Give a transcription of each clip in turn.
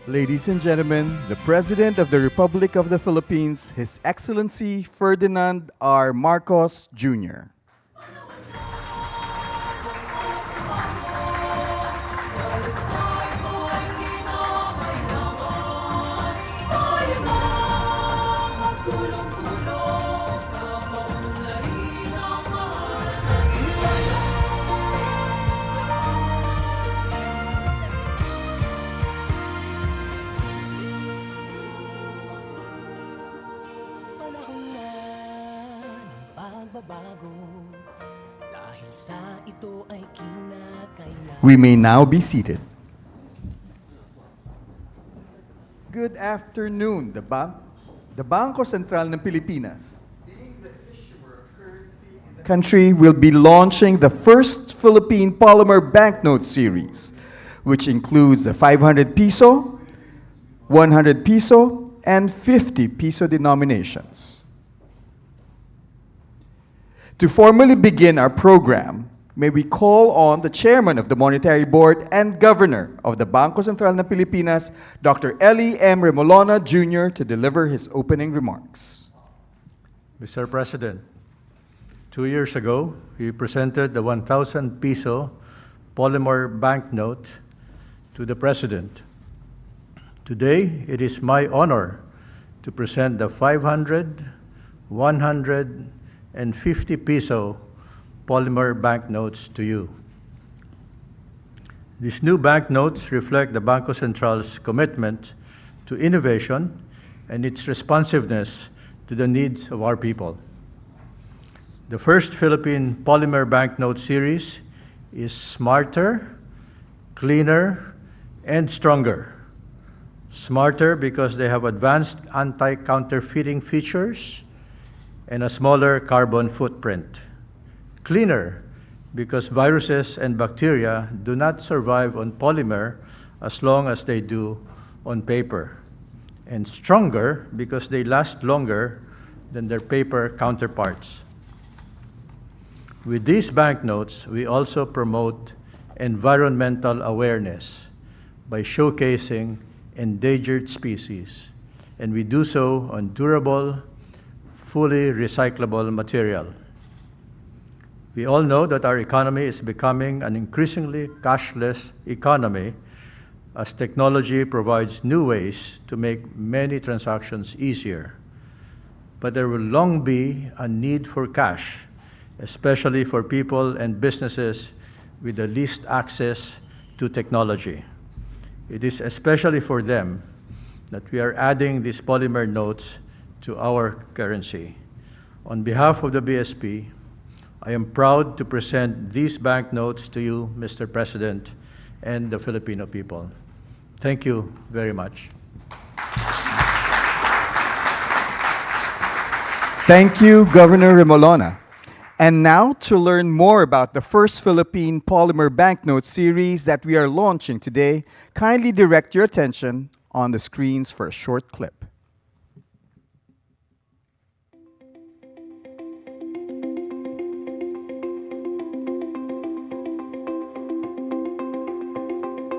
Ladies and gentlemen, the President of the Republic of the Philippines, His Excellency Ferdinand R. Marcos Jr. Panahon na ng pagbabago, dahil sa ito ay kinakailangan. We may now be seated. Good afternoon. The Bangko Sentral ng Pilipinas, being the issuer of currency in the country, will be launching the first Philippine Polymer Banknote series, which includes the 500 peso, 100 peso, and 50 peso denominations. To formally begin our program, may we call on the Chairman of the Monetary Board and Governor of the Bangko Sentral ng Pilipinas, Dr. Eli M. Remolona Jr., to deliver his opening remarks. Mr. President, 2 years ago, we presented the 1,000 peso polymer banknote to the President. Today, it is my honor to present the 500, 100, and 50 peso polymer banknotes to you. These new banknotes reflect the Bangko Sentral's commitment to innovation and its responsiveness to the needs of our people. The first Philippine Polymer Banknote series is smarter, cleaner, and stronger. Smarter because they have advanced anti-counterfeiting features and a smaller carbon footprint. Cleaner because viruses and bacteria do not survive on polymer as long as they do on paper. And stronger because they last longer than their paper counterparts. With these banknotes, we also promote environmental awareness by showcasing endangered species, and we do so on durable, fully recyclable material. We all know that our economy is becoming an increasingly cashless economy as technology provides new ways to make many transactions easier. But there will long be a need for cash, especially for people and businesses with the least access to technology. It is especially for them that we are adding these polymer notes to our currency. On behalf of the BSP, I am proud to present these banknotes to you, Mr. President, and the Filipino people. Thank you very much. Thank you, Governor Remolona. And now, to learn more about the first Philippine Polymer Banknote series that we are launching today, kindly direct your attention on the screens for a short clip.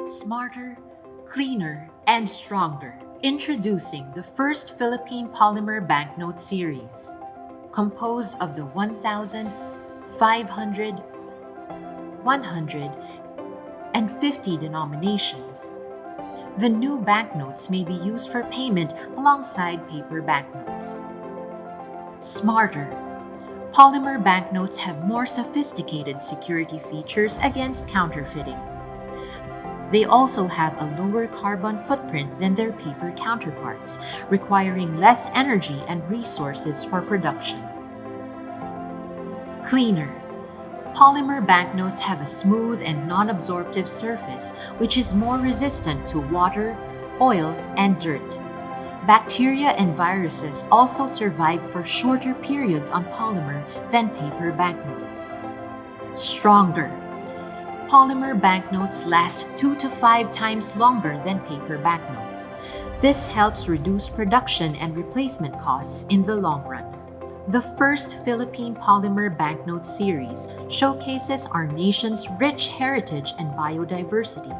Smarter, cleaner, and stronger. Introducing the first Philippine Polymer Banknote series, composed of the 1,000, 500, 100, and 50 denominations. The new banknotes may be used for payment alongside paper banknotes. Smarter. Polymer banknotes have more sophisticated security features against counterfeiting. They also have a lower carbon footprint than their paper counterparts, requiring less energy and resources for production. Cleaner. Polymer banknotes have a smooth and non-absorptive surface, which is more resistant to water, oil, and dirt. Bacteria and viruses also survive for shorter periods on polymer than paper banknotes. Stronger. Polymer banknotes last 2 to 5 times longer than paper banknotes. This helps reduce production and replacement costs in the long run. The first Philippine Polymer Banknote series showcases our nation's rich heritage and biodiversity.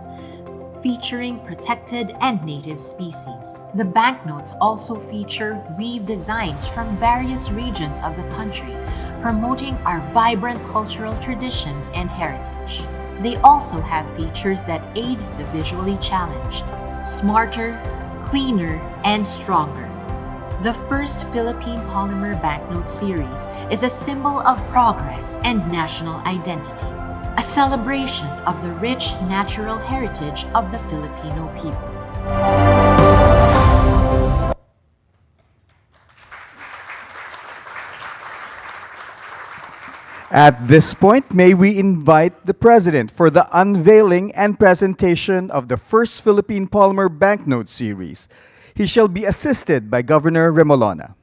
featuring protected and native species. The banknotes also feature weave designs from various regions of the country, promoting our vibrant cultural traditions and heritage. They also have features that aid the visually challenged: smarter, cleaner, and stronger. The first Philippine Polymer Banknote series is a symbol of progress and national identity, a celebration of the rich natural heritage of the Filipino people. At this point, may we invite the President for the unveiling and presentation of the first Philippine Polymer Banknote series. He shall be assisted by Governor Remolona.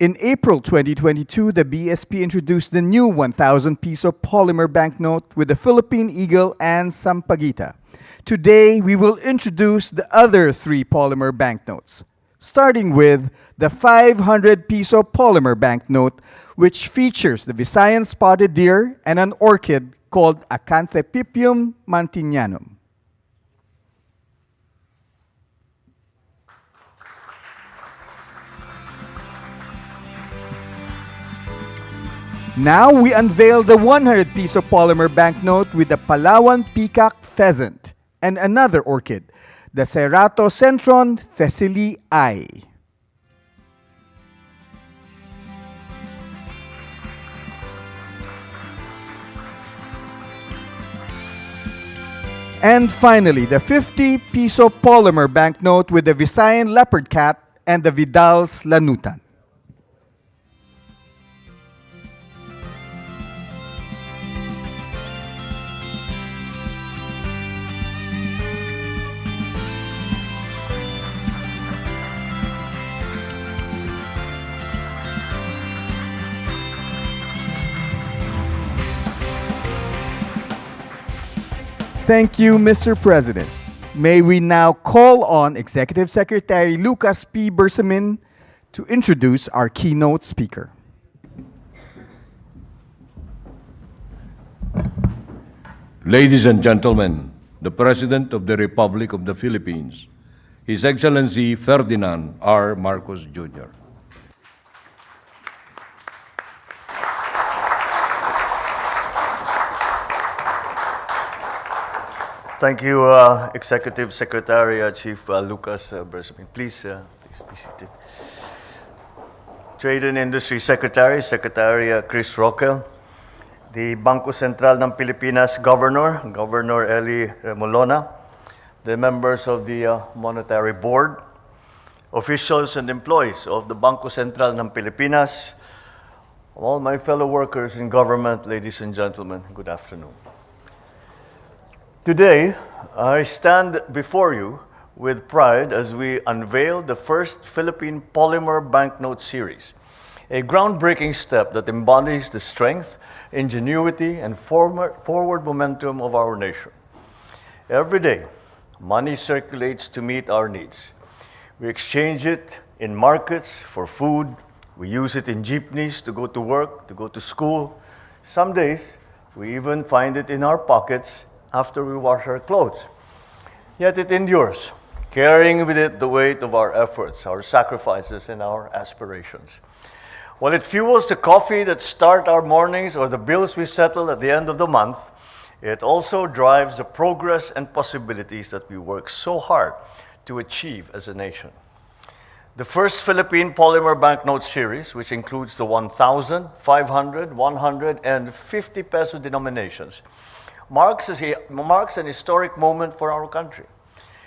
In April 2022, the BSP introduced the new 1,000 peso polymer banknote with the Philippine eagle and sampaguita. Today, we will introduce the other three polymer banknotes, starting with the 500 peso polymer banknote, which features the Visayan spotted deer and an orchid called Acanthepippium mantinyanum. Now we unveil the 100 peso polymer banknote with the Palawan peacock pheasant and another orchid, the Ceratocentron thesselii. And finally, the 50 peso polymer banknote with the Visayan leopard cat and the Vidal's lanutan. Thank you, Mr. President. May we now call on Executive Secretary Lucas P. Bersamin to introduce our keynote speaker. Ladies and gentlemen, the President of the Republic of the Philippines, His Excellency Ferdinand R. Marcos Jr. Thank you, Executive Secretary Chief Lucas Bersamin. Please be seated. Trade and Industry Secretary, Secretary Chris Roquel, the Bangko Sentral ng Pilipinas Governor, Governor Eli Remolona, the members of the Monetary Board, officials and employees of the Bangko Sentral ng Pilipinas, all my fellow workers in government, ladies and gentlemen, good afternoon. Today, I stand before you with pride as we unveil the first Philippine Polymer Banknote series, a groundbreaking step that embodies the strength, ingenuity, and forward momentum of our nation. Every day, money circulates to meet our needs. We exchange it in markets for food, we use it in jeepneys to go to work, to go to school. Some days, we even find it in our pockets after we wash our clothes. Yet it endures, carrying with it the weight of our efforts, our sacrifices, and our aspirations. While it fuels the coffee that start our mornings or the bills we settle at the end of the month, it also drives the progress and possibilities that we work so hard to achieve as a nation. The first Philippine Polymer Banknote series, which includes the 1,000, 500, 100, and 50 peso denominations, marks an historic moment for our country.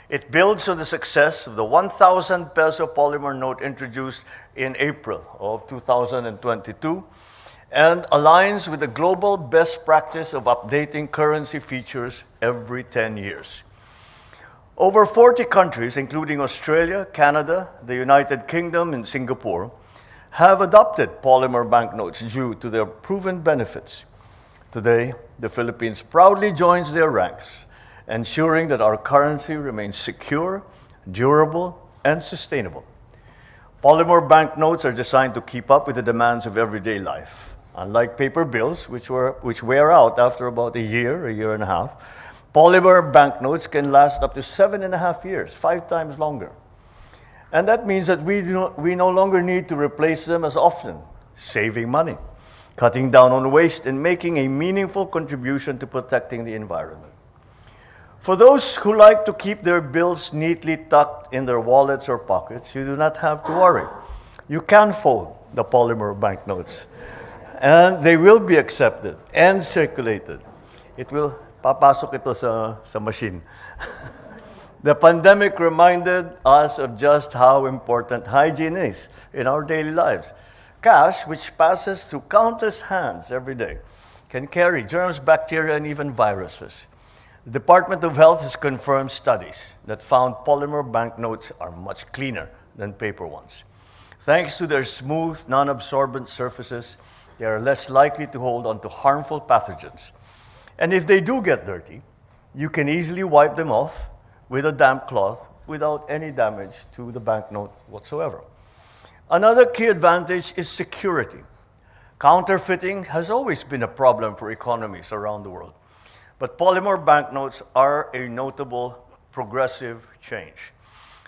It builds on the success of the 1,000 peso polymer note introduced in April of 2022 and aligns with the global best practice of updating currency features every 10 years. Over 40 countries, including Australia, Canada, the United Kingdom, and Singapore, have adopted polymer banknotes due to their proven benefits. Today, the Philippines proudly joins their ranks, ensuring that our currency remains secure, durable, and sustainable. Polymer banknotes are designed to keep up with the demands of everyday life. Unlike paper bills, which wear out after about a year and a half, Polymer banknotes can last up to 7.5 years, 5 times longer. And that means that we no longer need to replace them as often, saving money, cutting down on waste, and making a meaningful contribution to protecting the environment. For those who like to keep their bills neatly tucked in their wallets or pockets, you do not have to worry. You can fold the polymer banknotes, and they will be accepted and circulated. It will, papasok ito sa machine. The pandemic reminded us of just how important hygiene is in our daily lives. Cash, which passes through countless hands every day, can carry germs, bacteria, and even viruses. The Department of Health has confirmed studies that found polymer banknotes are much cleaner than paper ones. Thanks to their smooth, non-absorbent surfaces, they are less likely to hold onto harmful pathogens. And if they do get dirty, you can easily wipe them off with a damp cloth without any damage to the banknote whatsoever. Another key advantage is security. Counterfeiting has always been a problem for economies around the world, but polymer banknotes are a notable progressive change.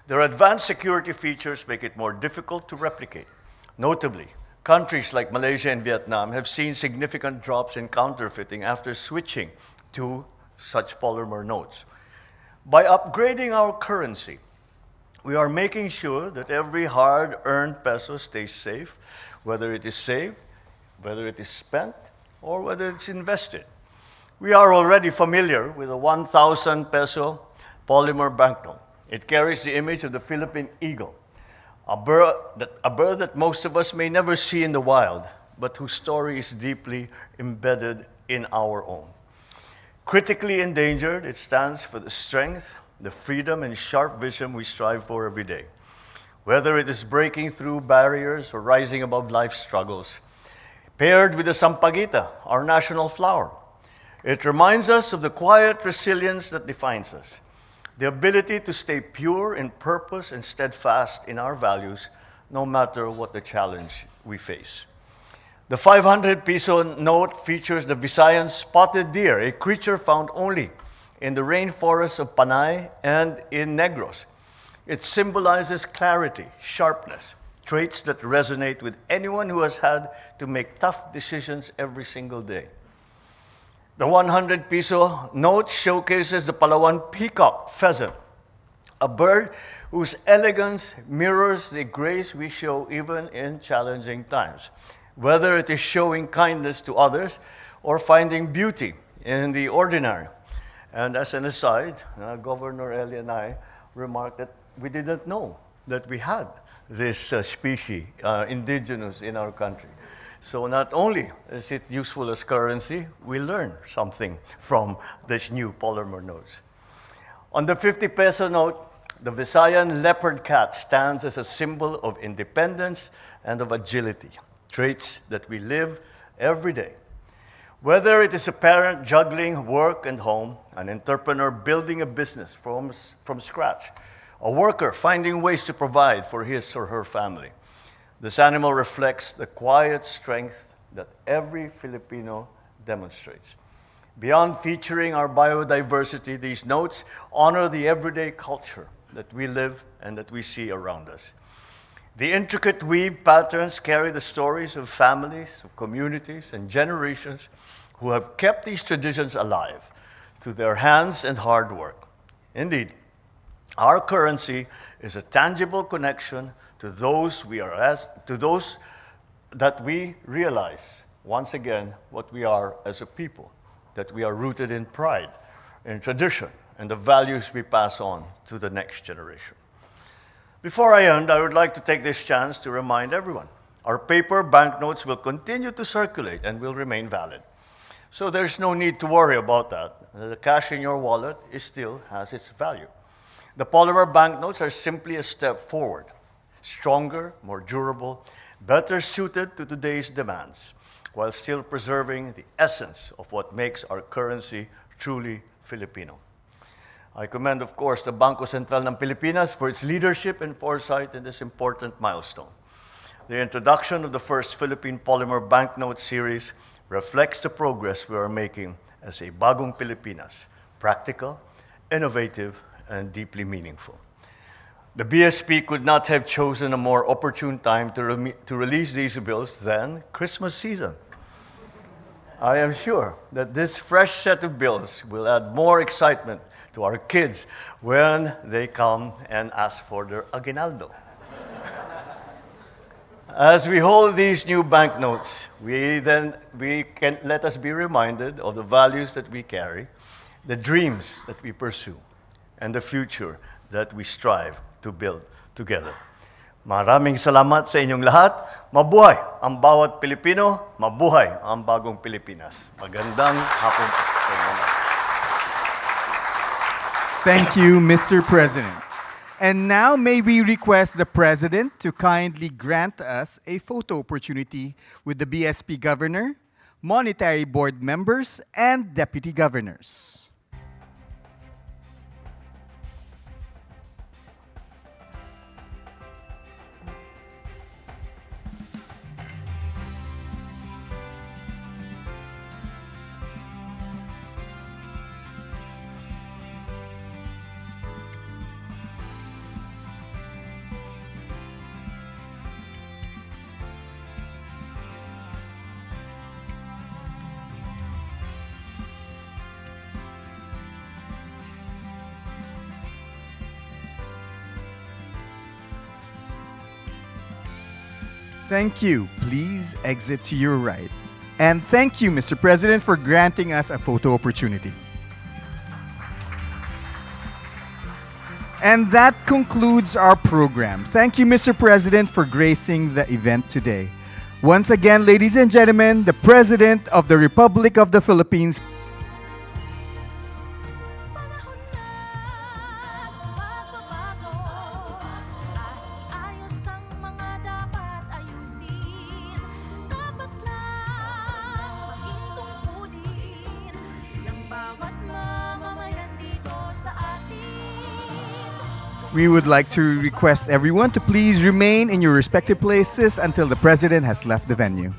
Their advanced security features make it more difficult to replicate. Notably, countries like Malaysia and Vietnam have seen significant drops in counterfeiting after switching to such polymer notes. By upgrading our currency, we are making sure that every hard-earned peso stays safe, whether it is saved, whether it is spent, or whether it's invested. We are already familiar with the 1,000 peso polymer banknote. It carries the image of the Philippine eagle, a bird that most of us may never see in the wild, but whose story is deeply embedded in our own. Critically endangered, it stands for the strength, the freedom, and sharp vision we strive for every day. Whether it is breaking through barriers or rising above life's struggles, paired with the sampaguita, our national flower, it reminds us of the quiet resilience that defines us, the ability to stay pure in purpose and steadfast in our values, no matter what the challenge we face. The 500 peso note features the Visayan spotted deer, a creature found only in the rainforests of Panay and in Negros. It symbolizes clarity, sharpness, traits that resonate with anyone who has had to make tough decisions every single day. The 100 peso note showcases the Palawan peacock pheasant, a bird whose elegance mirrors the grace we show even in challenging times, whether it is showing kindness to others or finding beauty in the ordinary. And as an aside, Governor Eli and I remarked that we didn't know that we had this species indigenous in our country. So not only is it useful as currency, we learn something from this new polymer notes. On the 50 peso note, the Visayan leopard cat stands as a symbol of independence and of agility, traits that we live every day. Whether it is a parent juggling work and home, an entrepreneur building a business from scratch, a worker finding ways to provide for his or her family, this animal reflects the quiet strength that every Filipino demonstrates. Beyond featuring our biodiversity, these notes honor the everyday culture that we live and that we see around us. The intricate weave patterns carry the stories of families, of communities, and generations who have kept these traditions alive through their hands and hard work. Indeed, our currency is a tangible connection to those that we realize, once again, what we are as a people, that we are rooted in pride, in tradition, and the values we pass on to the next generation. Before I end, I would like to take this chance to remind everyone, our paper banknotes will continue to circulate and will remain valid. So there's no need to worry about that. The cash in your wallet still has its value. The polymer banknotes are simply a step forward, stronger, more durable, better suited to today's demands, while still preserving the essence of what makes our currency truly Filipino. I commend, of course, the Bangko Sentral ng Pilipinas for its leadership and foresight in this important milestone. The introduction of the first Philippine Polymer Banknote series reflects the progress we are making as a bagong Pilipinas, practical, innovative, and deeply meaningful. The BSP could not have chosen a more opportune time to release these bills than Christmas season. I am sure that this fresh set of bills will add more excitement to our kids when they come and ask for their aguinaldo. As we hold these new banknotes, let us be reminded of the values that we carry, the dreams that we pursue, and the future that we strive to build together. Maraming salamat sa inyong lahat. Mabuhay ang bawat Pilipino, mabuhay ang bagong Pilipinas. Magandang hapon po sa inyo lahat. Thank you, Mr. President. And now may we request the President to kindly grant us a photo opportunity with the BSP Governor, Monetary Board members, and Deputy Governors. Thank you. Please exit to your right. And thank you, Mr. President, for granting us a photo opportunity. And that concludes our program. Thank you, Mr. President, for gracing the event today. Once again, ladies and gentlemen, the President of the Republic of the Philippines. We would like to request everyone to please remain in your respective places until the President has left the venue.